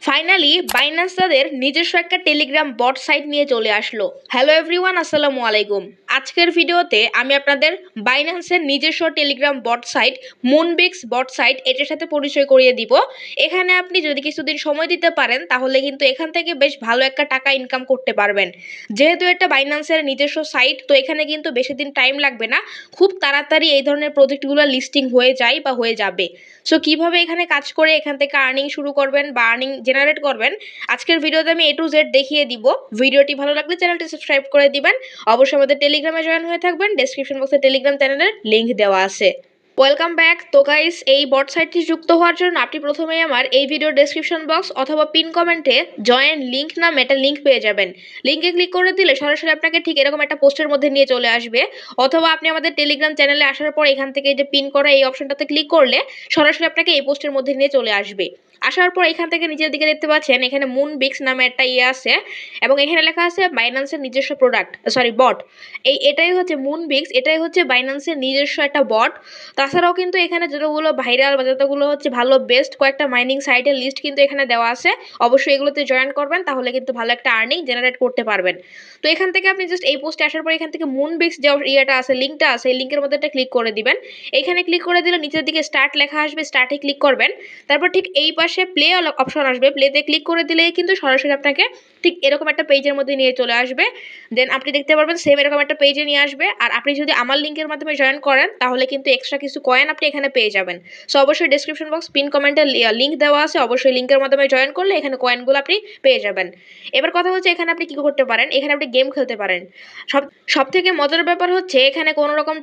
Finally Binance তাদের নিজস্ব একটা টেলিগ্রাম বট সাইট নিয়ে চলে আসলো। হ্যালো এভরিওয়ান, আসসালামু আলাইকুম। আজকের ভিডিওতে আমি আপনাদের বাইন্যান্সের নিজস্ব টেলিগ্রাম বট সাইট মুনবিক্স বট সাইট এটার সাথে পরিচয় করিয়ে দিব। এখানে আপনি যদি কিছুদিন সময় দিতে পারেন তাহলে কিন্তু এখান থেকে বেশ ভালো একটা টাকা ইনকাম করতে পারবেন। যেহেতু এটা বাইন্যান্সের নিজস্ব সাইট, তো এখানে কিন্তু বেশি দিন টাইম লাগবে না, খুব তাড়াতাড়ি এই ধরনের প্রজেক্টগুলো লিস্টিং হয়ে যায় বা হয়ে যাবে। সো কিভাবে এখানে কাজ করে এখান থেকে আর্নিং শুরু করবেন বা আর্নিং জেনারেট করবেন, আজকের ভিডিওতে আমি A to Z দেখিয়ে দিব। ভিডিওটি ভালো লাগলে চ্যানেলটি সাবস্ক্রাইব করে দিবেন। অবশ্যই আমাদের টেলিগ্রামে জয়েন হয়ে থাকবেন, ডেসক্রিপশন বক্সে টেলিগ্রাম চ্যানেলের লিঙ্ক দেওয়া আছে। Welcome back. তো গাইস, এই বট সাইটটি যুক্ত হওয়ার জন্য আপনি প্রথমেই আমার এই ভিডিওর ডেসক্রিপশন বক্স অথবা পিন কমেন্টে জয়েন লিঙ্ক নামে একটা লিঙ্ক পেয়ে যাবেন। লিঙ্কে ক্লিক করে দিলে সরাসরি আপনাকে ঠিক এরকম একটা পোস্টের মধ্যে নিয়ে চলে আসবে, অথবা আপনি আমাদের টেলিগ্রাম চ্যানেলে আসার পর এখান থেকে যে পিন করা এই অপশনটাতে ক্লিক করলে সরাসরি আপনাকে এই পোস্টের মধ্যে নিয়ে চলে আসবে। আসার পর এখান থেকে নিচের দিকে দেখতে পাচ্ছেন এখানে মুনবিক্স নামে একটা আছে, এবং এখানে লেখা আছে বাইন্যান্সের নিজস্ব বট। এটাই হচ্ছে মুনবিক্স, এটাই হচ্ছে বাইন্যান্সের নিজস্ব একটা বট। তাছাড়াও কিন্তু এখানে যতগুলো ভাইরাল বা যতগুলো হচ্ছে ভালো বেস্ট কয়েকটা মাইনিং সাইটের লিস্ট কিন্তু এখানে দেওয়া আছে। অবশ্যই এগুলোতে জয়েন করবেন, তাহলে কিন্তু ভালো একটা আর্নিং জেনারেট করতে পারবেন। তো এখান থেকে আপনি জাস্ট এই পোস্টে আসার পর এখান থেকে মুনবিক্স যে ইয়েটা আছে, লিঙ্কটা আছে, এই লিঙ্কের মধ্যে একটা ক্লিক করে দিবেন। এখানে ক্লিক করে দিলে নিচের দিকে স্টার্ট লেখা আসবে, স্টার্টে ক্লিক করবেন। তারপর ঠিক এই পাশে প্লে অপশন আসবে, প্লেতে ক্লিক করে দিলেই কিন্তু সরাসরি আপনাকে ঠিক এরকম একটা পেজের মধ্যে নিয়ে চলে আসবে। দেন আপনি দেখতে পারবেন সেম এরকম একটা পেজে নিয়ে আসবে। আর আপনি যদি আমার লিঙ্কের মাধ্যমে জয়েন করেন তাহলে কিন্তু এক্সট্রা কিছু কয়েন আপনি এখানে পেয়ে যাবেন। সো অবশ্যই ডেসক্রিপশন বক্স পিন কমেন্টে লিঙ্ক দেওয়া আছে, অবশ্যই লিঙ্কের মাধ্যমে জয়েন করলে এখানে কয়েনগুলো আপনি পেয়ে যাবেন। এবার কথা হচ্ছে এখানে আপনি কি করতে পারেন, এখানে আপনি গেম খেলতে পারেন। সব থেকে মজার ব্যাপার হচ্ছে এখানে কোনো রকম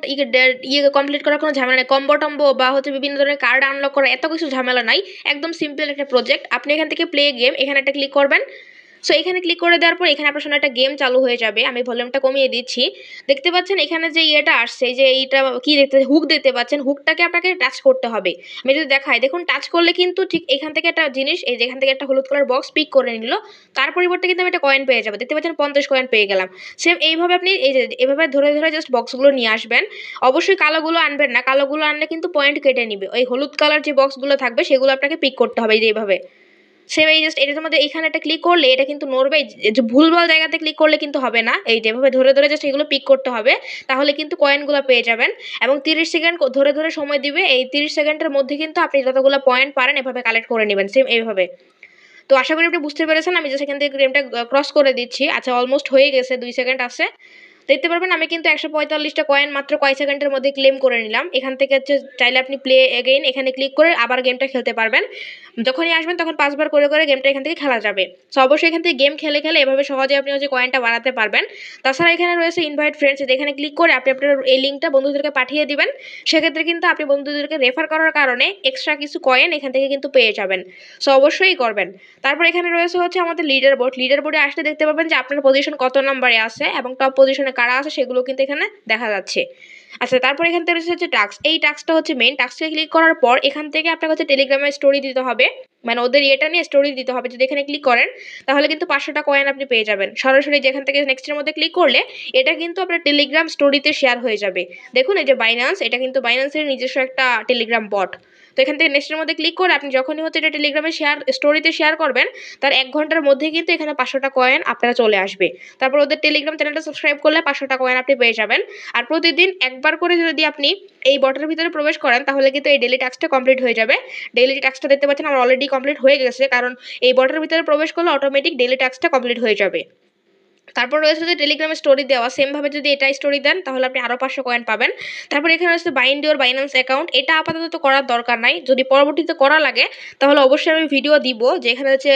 কমপ্লিট করার কোনো ঝামেলা নেই, কম্বো টম্বো বা হচ্ছে বিভিন্ন ধরনের কার্ড আনলক করা এত কিছু ঝামেলা নাই। একদম সিম্পল একটা প্রজেক্ট। আপনি এখান থেকে প্লে গেম এখানে একটা ক্লিক করবেন। সো এখানে ক্লিক করে দেওয়ার পর এখানে আপনার সামনে একটা গেম চালু হয়ে যাবে। আমি ভলিউমটা কমিয়ে দিচ্ছি। দেখতে পাচ্ছেন এখানে যে ইয়েটা আসছে, যে এইটা কি হুক দেখতে পাচ্ছেন, হুকটাকে আপনাকে টাচ করতে হবে। আমি যদি দেখাই, দেখুন টাচ করলে কিন্তু ঠিক এখান থেকে একটা জিনিস, এই যে এখান থেকে একটা হলুদ কালার বক্স পিক করে নিল, তার পরিবর্তে কিন্তু আমি একটা কয়েন পেয়ে যাবো। দেখতে পাচ্ছেন 50 কয়েন পেয়ে গেলাম। সেম এইভাবে আপনি এই যে এভাবে ধরে ধরে জাস্ট বক্সগুলো নিয়ে আসবেন। অবশ্যই কালোগুলো আনবেন না, কালোগুলো আনলে কিন্তু পয়েন্ট কেটে নিবে। ওই হলুদ কালার যে বক্সগুলো থাকবে সেগুলো আপনাকে পিক করতে হবে, এই যে এইভাবে। সেম এই জাস্ট এটার মধ্যে এখানে একটা ক্লিক করলে এটা কিন্তু নড়বে, যে ভুলভাল জায়গাতে ক্লিক করলে কিন্তু হবে না। এই যেভাবে ধরে ধরে জাস্ট এগুলো পিক করতে হবে, তাহলে কিন্তু কয়েনগুলো পেয়ে যাবেন। এবং 30 সেকেন্ড ধরে ধরে সময় দিবে, এই 30 সেকেন্ডের মধ্যে কিন্তু আপনি যতগুলো পয়েন্ট পারেন এভাবে কালেক্ট করে নেবেন, সেম এইভাবে। তো আশা করি আপনি বুঝতে পেরেছেন। আমি জাস্ট এখান থেকে গেমটা ক্রস করে দিচ্ছি। আচ্ছা, অলমোস্ট হয়ে গেছে, 2 সেকেন্ড আছে। দেখতে পারবেন আমি কিন্তু 145টা কয়েন মাত্র কয়েক সেকেন্ডের মধ্যে ক্লেম করে নিলাম। এখান থেকে হচ্ছে চাইলে আপনি প্লে এগেইন এখানে ক্লিক করে আবার গেমটা খেলতে পারবেন। যখনই আসবেন তখন 5 বার করে করে গেমটা এখান থেকে খেলা যাবে। সো অবশ্যই এখান থেকে গেম খেলে খেলে এভাবে সহজে আপনি হচ্ছে কয়েনটা বাড়াতে পারবেন। তাছাড়া এখানে রয়েছে ইনভাইট ফ্রেন্ডস, এখানে ক্লিক করে আপনি আপনার এই লিঙ্কটা বন্ধুদেরকে পাঠিয়ে দিবেন। সেক্ষেত্রে কিন্তু আপনি বন্ধুদেরকে রেফার করার কারণে এক্সট্রা কিছু কয়েন এখান থেকে কিন্তু পেয়ে যাবেন। সো অবশ্যই করবেন। তারপর এখানে রয়েছে হচ্ছে আমাদের লিডার বোর্ডে আসলে দেখতে পাবেন যে আপনার পজিশন কত নম্বরে আছে এবং টপ পজিশনে কারা আছে সেগুলো কিন্তু এখানে দেখা যাচ্ছে। আচ্ছা, তারপর এখান থেকে রয়েছে হচ্ছে টাস্ক। এই টাস্কটা হচ্ছে মেইন। টাস্কে ক্লিক করার পর এখান থেকে আপনাকে হচ্ছে টেলিগ্রামে স্টোরি দিতে হবে, মানে ওদের এটা নিয়ে স্টোরি দিতে হবে। যদি এখানে ক্লিক করেন তাহলে কিন্তু 500টা কয়েন আপনি পেয়ে যাবেন। সরাসরি যেখান থেকে নেক্সটের মধ্যে ক্লিক করলে এটা কিন্তু আপনার টেলিগ্রাম স্টোরিতে শেয়ার হয়ে যাবে। দেখুন এই যে বাইন্যান্স, এটা কিন্তু বাইন্যান্সের নিজস্ব একটা টেলিগ্রাম বট। তো এখান থেকে নেক্সটের মধ্যে ক্লিক করে আপনি যখনই হচ্ছে এটা টেলিগ্রামে স্টোরিতে শেয়ার করবেন, তার 1 ঘন্টার মধ্যে কিন্তু এখানে 500টা কয়েন আপনারা চলে আসবে। তারপর ওদের টেলিগ্রাম চ্যানেলটা সাবস্ক্রাইব করলে 500টা কয়েন আপনি পেয়ে যাবেন। আর প্রতিদিন একবার করে যদি আপনি এই বটের ভিতরে প্রবেশ করেন তাহলে কিন্তু এই ডেইলি টাস্কটা কমপ্লিট হয়ে যাবে। ডেইলি টাস্কটা দেখতে পাচ্ছেন আমার অলরেডি কমপ্লিট হয়ে গেছে, কারণ এই বটের ভিতরে প্রবেশ করলে অটোমেটিক ডেইলি টাস্কটা কমপ্লিট হয়ে যাবে। তারপর রয়েছে যে টেলিগ্রামে স্টোরি দেওয়া, সেমভাবে যদি এটা স্টোরি দেন তাহলে আপনি আরও 500 কয়েন পাবেন। তারপর এখানে রয়েছে বাইন্ড ইওর বাইন্যান্স অ্যাকাউন্ট। এটা আপাতত করার দরকার নাই, যদি পরবর্তীতে করা লাগে তাহলে অবশ্যই আমি ভিডিও দিব যে এখানে হচ্ছে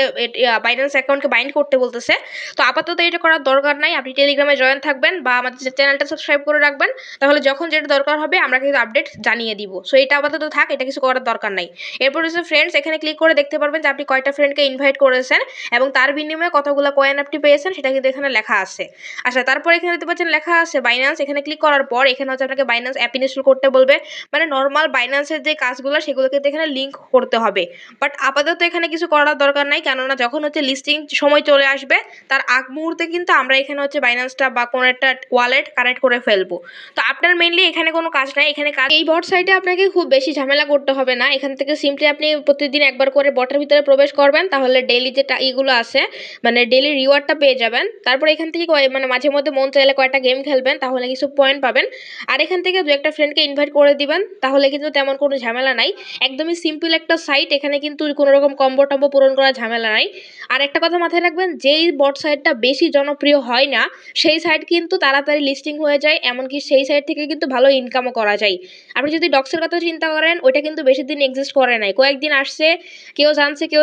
বাইন্যান্স অ্যাকাউন্টকে বাইন্ড করতে বলতেছে। তো আপাতত এটা করার দরকার নাই, আপনি টেলিগ্রামে জয়েন থাকবেন বা আমাদের চ্যানেলটা সাবস্ক্রাইব করে রাখবেন, তাহলে যখন যেটা দরকার হবে আমরা কিন্তু আপডেট জানিয়ে দিব। সো এটা আপাতত থাক, এটা কিছু করার দরকার নাই। এরপর হচ্ছে ফ্রেন্ডস, এখানে ক্লিক করে দেখতে পারবেন যে আপনি কয়টা ফ্রেন্ডকে ইনভাইট করেছেন এবং তার বিনিময়ে কতগুলো কয়েন আপনি পেয়েছেন সেটা কিন্তু এখানে লেখা লেখা আছে। আচ্ছা, তারপর এখানে দেখতে পাচ্ছেন লেখা আছে বাইন্যান্স। এখানে ক্লিক করার পর এখানে হচ্ছে আপনাকে বাইন্যান্স অ্যাপ ইনস্টল করতে বলবে। মানে নর্মাল বাইন্যান্সের যে কাজগুলো সেগুলো কিন্তু এখানে লিঙ্ক করতে হবে। বাট আপাতত এখানে কিছু করার দরকার নাই, কেননা যখন হচ্ছে লিস্টিং সময় চলে আসবে তার আগ মুহূর্তে কিন্তু আমরা এখানে হচ্ছে বাইন্যান্সটা বা কোনো একটা ওয়ালেট কানেক্ট করে ফেলবো। তো আপনার মেইনলি এখানে কোনো কাজ নাই। এখানে কাজ এই বট সাইটে আপনাকে খুব বেশি ঝামেলা করতে হবে না। এখান থেকে সিম্পলি আপনি প্রতিদিন একবার করে বটের ভিতরে প্রবেশ করবেন, তাহলে ডেইলি যে ইগুলো আছে মানে ডেইলি রিওয়ার্ডটা পেয়ে যাবেন। তারপর এখান থেকে মানে মাঝে মধ্যে মন চাইলে কয়েকটা গেম খেলবেন, তাহলে কিছু পয়েন্ট পাবেন। আর এখান থেকে দু একটা ফ্রেন্ডকে ইনভাইট করে দিবেন, তাহলে কিন্তু তেমন কোনো ঝামেলা নাই। একদমই সিম্পল একটা সাইট, এখানে কিন্তু কোনো রকম কম্বো টম্বো পূরণ করার ঝামেলা নাই। আর একটা কথা মাথায় রাখবেন, যেই বট সাইটটা বেশি জনপ্রিয় হয় না সেই সাইট কিন্তু তাড়াতাড়ি লিস্টিং হয়ে যায়, এমনকি সেই সাইট থেকে কিন্তু ভালো ইনকামও করা যায়। আপনি যদি ডক্সের কথা চিন্তা করেন, ওইটা কিন্তু বেশি দিন এক্সিস্ট করে নাই, কয়েকদিন আসছে, কেউ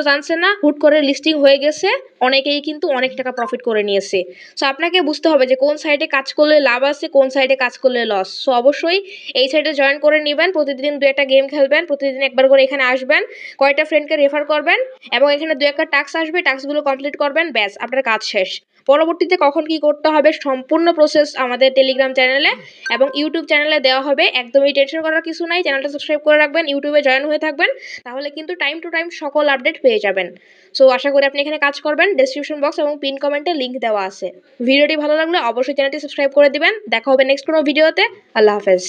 জানছে না, হুট করে লিস্টিং হয়ে গেছে, অনেকেই কিন্তু অনেক টাকা প্রফিট করে নিয়েছে। সো আপনাকে বুঝতে হবে যে কোন সাইটে কাজ করলে লাভ আছে, কোন সাইটে কাজ করলে লস। সো অবশ্যই এই সাইটে জয়েন করে নেবেন, প্রতিদিন দু একটা গেম খেলবেন, প্রতিদিন একবার করে এখানে আসবেন, কয়টা ফ্রেন্ডকে রেফার করবেন এবং এখানে দু একটা টাস্ক আসবে, টাস্কগুলো কমপ্লিট করবেন, ব্যাস আপনার কাজ শেষ। পরবর্তীতে কখন কি করতে হবে সম্পূর্ণ প্রসেস আমাদের টেলিগ্রাম চ্যানেলে এবং ইউটিউব চ্যানেলে দেওয়া হবে। একদমই টেনশন করার কিছু নাই, চ্যানেলটা সাবস্ক্রাইব করে রাখবেন, ইউটিউবে জয়েন হয়ে থাকবেন, তাহলে কিন্তু টাইম টু টাইম সকল আপডেট পেয়ে যাবেন। সো আশা করি আপনি এখানে কাজ করবেন। ডেসক্রিপশন বক্স এবং পিন কমেন্টে লিঙ্ক দেওয়া আছে। ভিডিওটি ভালো লাগলে অবশ্যই চ্যানেলটি সাবস্ক্রাইব করে দিবেন। দেখা হবে নেক্সট কোনো ভিডিওতে। আল্লাহ হাফেজ।